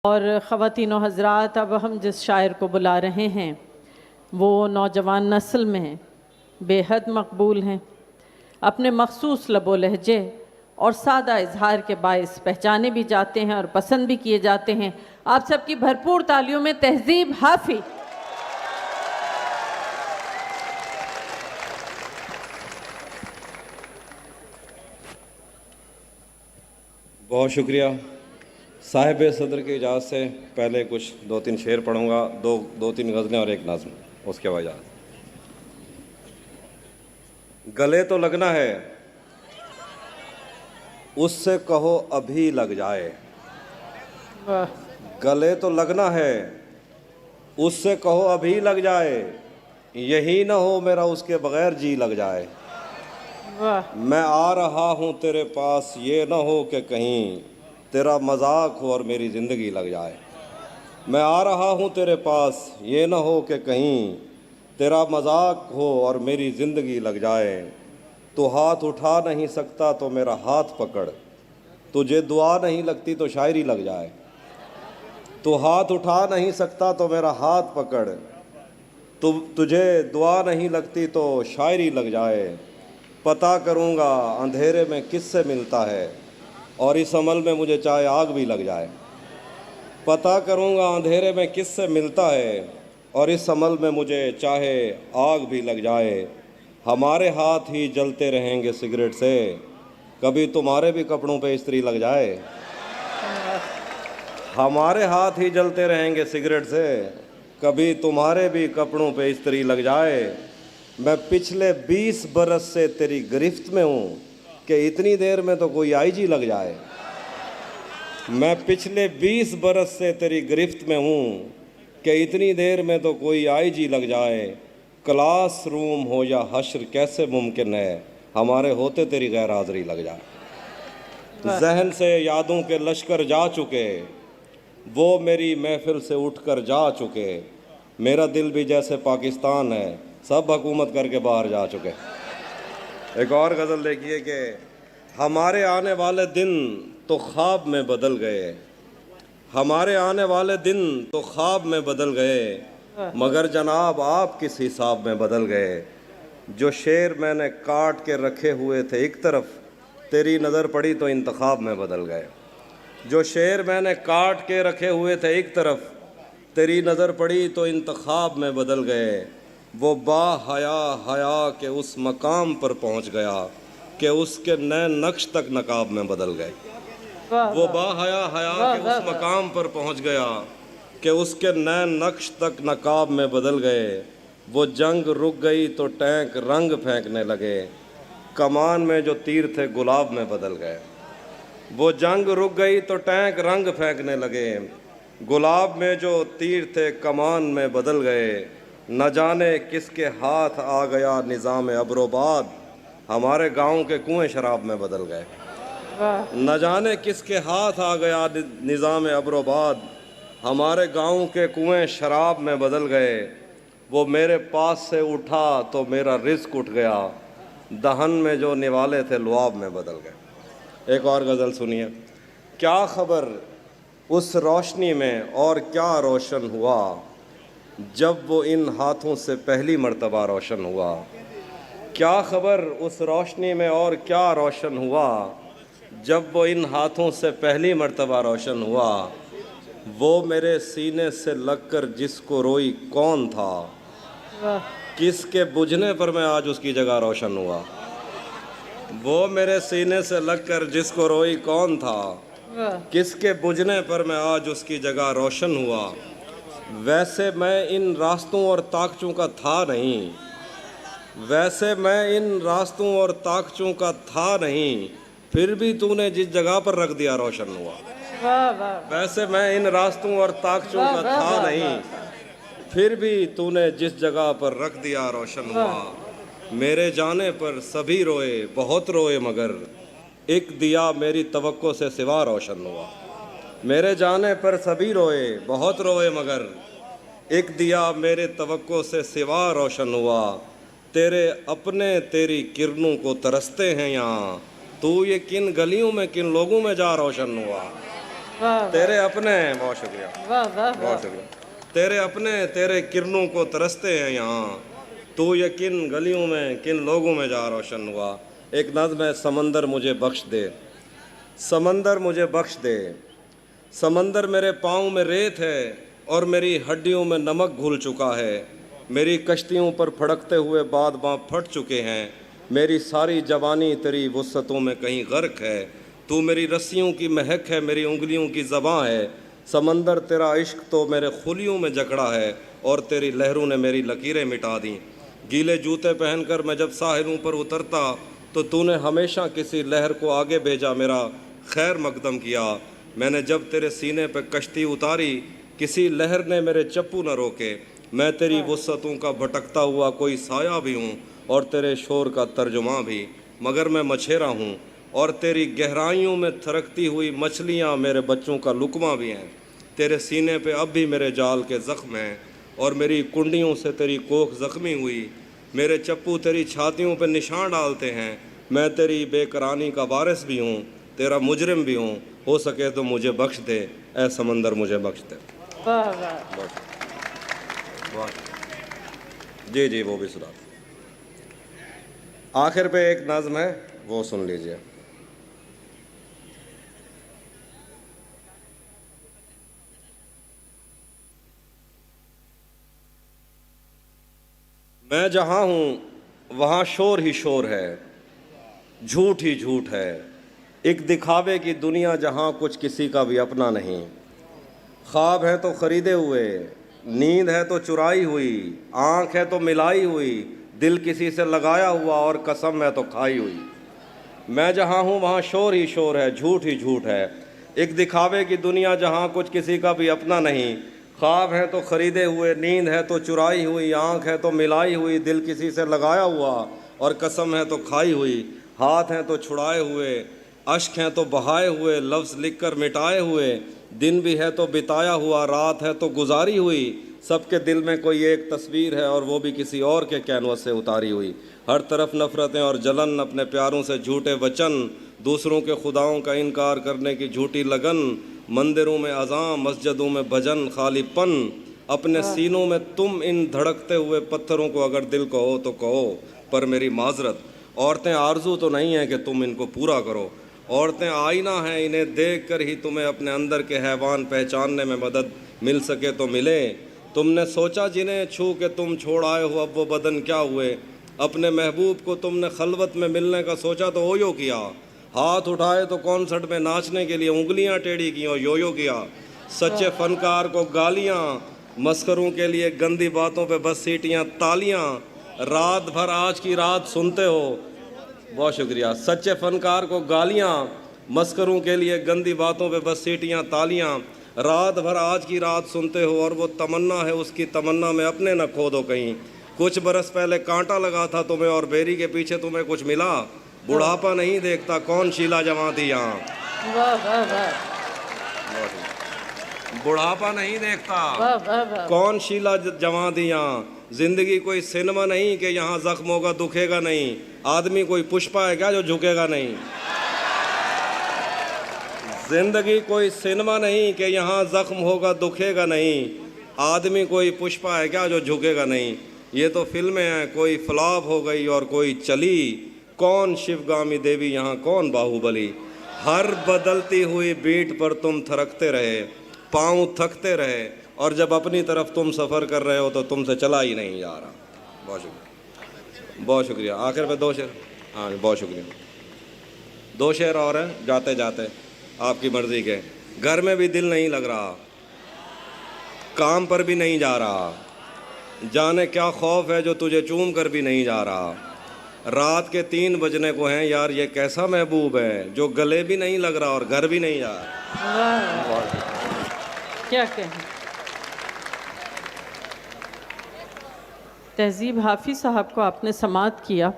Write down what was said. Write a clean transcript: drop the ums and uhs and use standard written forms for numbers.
और ख़वातीनो हज़रात, अब हम जिस शायर को बुला रहे हैं वो नौजवान नस्ल में बेहद मकबूल हैं। अपने मखसूस लबो लहजे और सादा इजहार के बायस पहचाने भी जाते हैं और पसंद भी किए जाते हैं। आप सबकी भरपूर तालियों में तहज़ीब हाफ़ी। बहुत शुक्रिया। साहिब सदर की इजाज़त से पहले कुछ दो तीन शेर पढ़ूंगा, दो तीन गज़लें और एक नज़्म, उसके बाद इजाज़त। गले तो लगना है, उससे कहो अभी लग जाए। गले तो लगना है, उससे कहो अभी लग जाए। यही ना हो मेरा उसके बगैर जी लग जाए। मैं आ रहा हूँ तेरे पास, ये ना हो कि कहीं तेरा मजाक हो और मेरी ज़िंदगी लग जाए। मैं आ रहा हूँ तेरे पास, ये ना हो कि कहीं तेरा मजाक हो और मेरी ज़िंदगी लग जाए। तू हाथ उठा नहीं सकता तो मेरा हाथ पकड़, तुझे दुआ नहीं लगती तो शायरी लग जाए। तू हाथ उठा नहीं सकता तो मेरा हाथ पकड़, तुझे दुआ नहीं लगती तो शायरी लग जाए। पता करूँगा अंधेरे में किससे मिलता है और इस अमल में मुझे चाहे आग भी लग जाए। पता करूँगा अंधेरे में किससे मिलता है और इस अमल में मुझे चाहे आग भी लग जाए। हमारे हाथ ही जलते रहेंगे सिगरेट से, कभी तुम्हारे भी कपड़ों पे इस्त्री लग जाए। हमारे हाथ ही जलते रहेंगे सिगरेट से, कभी तुम्हारे भी कपड़ों पे इस्त्री लग जाए। मैं पिछले 20 बरस से तेरी गिरफ्त में हूँ कि इतनी देर में तो कोई आईजी लग जाए। मैं पिछले 20 बरस से तेरी गिरफ्त में हूँ कि इतनी देर में तो कोई आईजी लग जाए। क्लास रूम हो या हश्र कैसे मुमकिन है, हमारे होते तेरी गैर हाज़िरी लग जाए। जहन से यादों के लश्कर जा चुके, वो मेरी महफिल से उठकर जा चुके। मेरा दिल भी जैसे पाकिस्तान है, सब हुकूमत करके बाहर जा चुके। एक और गज़ल देखिए कि हमारे आने वाले दिन तो ख्वाब में बदल गए। हमारे आने वाले दिन तो ख्वाब में बदल गए, मगर जनाब आप किस हिसाब में बदल गए। जो शेर मैंने काट के रखे हुए थे एक तरफ, तेरी नज़र पड़ी तो इंतखाब में बदल गए। जो शेर मैंने काट के रखे हुए थे एक तरफ, तेरी नज़र पड़ी तो इंतखाब में बदल गए। वो बाहया हया के उस मकाम पर पहुंच गया कि उसके नए नक्श तक नकाब में बदल गए। वो बाहया हया के उस मकाम पर पहुंच गया कि उसके नए नक्श तक नकाब में बदल गए। वो जंग रुक गई तो टैंक रंग फेंकने लगे, कमान में जो तीर थे गुलाब में बदल गए। वो जंग रुक गई तो टैंक रंग फेंकने लगे, गुलाब में जो तीर थे कमान में बदल गए। न जाने किसके हाथ आ गया निज़ाम अब्रोबाद, हमारे गांव के कुएं शराब में बदल गए। न जाने किसके हाथ आ गया निज़ाम अब्रोबाद, हमारे गांव के कुएं शराब में बदल गए। वो मेरे पास से उठा तो मेरा रिस्क उठ गया, दहन में जो निवाले थे लुआब में बदल गए। एक और गज़ल सुनिए। क्या खबर उस रोशनी में और क्या रोशन हुआ, जब वो इन हाथों से पहली मर्तबा रोशन हुआ। क्या खबर उस रोशनी में और क्या रोशन हुआ, जब वो इन हाथों से पहली मर्तबा रोशन हुआ। वो मेरे सीने से लगकर जिसको रोई कौन था, किसके बुझने पर मैं आज उसकी जगह रोशन हुआ। वो मेरे सीने से लगकर जिसको रोई कौन था, किसके बुझने पर मैं आज उसकी जगह रोशन हुआ। वैसे मैं इन रास्तों और ताकचों का था नहीं, वैसे मैं इन रास्तों और ताकचों का था नहीं, फिर भी तूने जिस जगह पर रख दिया रोशन हुआ। वैसे मैं इन रास्तों और ताकचों का था नहीं, फिर भी तूने जिस जगह पर रख दिया रोशन हुआ। मेरे जाने पर सभी रोए बहुत रोए, मगर एक दिया मेरी तवक्को से सिवा रोशन हुआ। मेरे जाने पर सभी रोए बहुत रोए, मगर एक दिया मेरे तवक्को से सिवा रोशन हुआ। तेरे अपने तेरी किरणों को तरसते हैं यहाँ, तू ये किन गलियों में किन लोगों में जा रोशन हुआ। वाह वाह तेरे अपने हैं, बहुत शुक्रिया, वाह वाह बहुत वाह। शुक्रिया। तेरे अपने तेरे किरणों को तरसते हैं यहाँ, तू ये किन गलियों में किन लोगों में जा रोशन हुआ। एक नज़्म है, समंदर मुझे बख्श दे, समंदर मुझे बख्श दे। समंदर मेरे पाँव में रेत है और मेरी हड्डियों में नमक घुल चुका है। मेरी कश्तियों पर फड़कते हुए बाद बाँ फट चुके हैं। मेरी सारी जवानी तेरी वुस्सतों में कहीं गर्क है। तू मेरी रस्सियों की महक है, मेरी उंगलियों की ज़बां है। समंदर तेरा इश्क तो मेरे खुलियों में जकड़ा है और तेरी लहरों ने मेरी लकीरें मिटा दी। गीले जूते पहनकर मैं जब साहिलों पर उतरता तो तूने हमेशा किसी लहर को आगे भेजा, मेरा खैर मकदम किया। मैंने जब तेरे सीने पे कश्ती उतारी, किसी लहर ने मेरे चप्पू न रोके। मैं तेरी वुस्सतों का भटकता हुआ कोई साया भी हूँ और तेरे शोर का तर्जुमा भी, मगर मैं मछेरा हूँ और तेरी गहराइयों में थरकती हुई मछलियाँ मेरे बच्चों का लुकमा भी हैं। तेरे सीने पे अब भी मेरे जाल के ज़ख्म हैं और मेरी कुंडियों से तेरी कोख ज़ख्मी हुई। मेरे चप्पू तेरी छातियों पे निशान डालते हैं। मैं तेरी बेकरानी का वारिस भी हूँ, तेरा मुजरिम भी हूँ। हो सके तो मुझे बख्श दे, ऐ समंदर मुझे बख्श दे। वाह वाह। जी जी, वो भी सुना। आखिर पे एक नज़्म है, वो सुन लीजिए। मैं जहाँ हूँ वहाँ शोर ही शोर है, झूठ ही झूठ है। एक दिखावे की दुनिया जहाँ कुछ किसी का भी अपना नहीं। ख्वाब है तो ख़रीदे हुए, नींद है तो चुराई हुई, आँख है तो मिलाई हुई, दिल किसी से लगाया हुआ और कसम है तो खाई हुई। मैं जहाँ हूँ वहाँ शोर ही शोर है, झूठ ही झूठ है। एक दिखावे की दुनिया जहाँ कुछ किसी का भी अपना नहीं। ख्वाब है तो ख़रीदे हुए, नींद है तो चुराई हुई, आँख है तो मिलाई हुई, दिल किसी से लगाया हुआ और कसम है तो खाई हुई। हाथ हैं तो छुड़ाए हुए, अश्क हैं तो बहाए हुए, लफ्ज़ लिख कर मिटाए हुए। दिन भी है तो बिताया हुआ, रात है तो गुजारी हुई। सबके दिल में कोई एक तस्वीर है और वो भी किसी और के कैनवस से उतारी हुई। हर तरफ नफ़रतें और जलन, अपने प्यारों से झूठे वचन, दूसरों के खुदाओं का इनकार करने की झूठी लगन। मंदिरों में अज़ां, मस्जिदों में भजन, खालीपन। अपने सीनों में तुम इन धड़कते हुए पत्थरों को अगर दिल कहो तो कहो, पर मेरी माजरत, औरतें आरजू तो नहीं है कि तुम इनको पूरा करो। औरतें आईना हैं, इन्हें देख कर ही तुम्हें अपने अंदर के हैवान पहचानने में मदद मिल सके तो मिले। तुमने सोचा जिन्हें छू के तुम छोड़ आए हो, अब वो बदन क्या हुए। अपने महबूब को तुमने खलवत में मिलने का सोचा तो ओयो किया। हाथ उठाए तो कॉन्सर्ट में नाचने के लिए उंगलियां टेढ़ी की और योयो किया। सच्चे फनकार को गालियां, मस्करों के लिए गंदी बातों पे बस सीटियां तालियां। रात भर आज की रात सुनते हो, बहुत शुक्रिया। सच्चे फनकार को गालियां, मस्करों के लिए गंदी बातों पे बस सीटियां तालियां। रात भर आज की रात सुनते हो और वो तमन्ना है, उसकी तमन्ना में अपने न खो दो कहीं। कुछ बरस पहले कांटा लगा था तुम्हें और बेरी के पीछे तुम्हें कुछ मिला। बुढ़ापा नहीं देखता, कौन शीला जवां थी यहाँ। वाह वाह वाह। बुढ़ापा नहीं देखता, वाह वाह वाह। कौन शीला जवां थी यहाँ। जिंदगी कोई सिनेमा नहीं कि यहाँ जख्म होगा दुखेगा नहीं। आदमी कोई पुष्पा है क्या जो झुकेगा नहीं। जिंदगी कोई सिनेमा नहीं कि यहाँ जख्म होगा दुखेगा नहीं। आदमी कोई पुष्पा है क्या जो झुकेगा नहीं। ये तो फिल्में हैं, कोई फ्लॉप हो गई और कोई चली। कौन शिवगामी देवी यहाँ, कौन बाहुबली। हर बदलती हुई बीट पर तुम थरकते रहे, पाँव थकते रहे, और जब अपनी तरफ तुम सफ़र कर रहे हो तो तुमसे चला ही नहीं जा रहा। बहुत शुक्रिया, बहुत शुक्रिया। आखिर में दो शेर, हाँ बहुत शुक्रिया। दो शेर और हैं जाते जाते, आपकी मर्ज़ी के। घर में भी दिल नहीं लग रहा, काम पर भी नहीं जा रहा, जाने क्या खौफ है जो तुझे चूम कर भी नहीं जा रहा। रात के 3 बजने को हैं यार, ये कैसा महबूब है जो गले भी नहीं लग रहा और घर भी नहीं जा रहा। वाह, क्या कहें। तहज़ीब हाफिज़ साहब को आपने समाअत किया।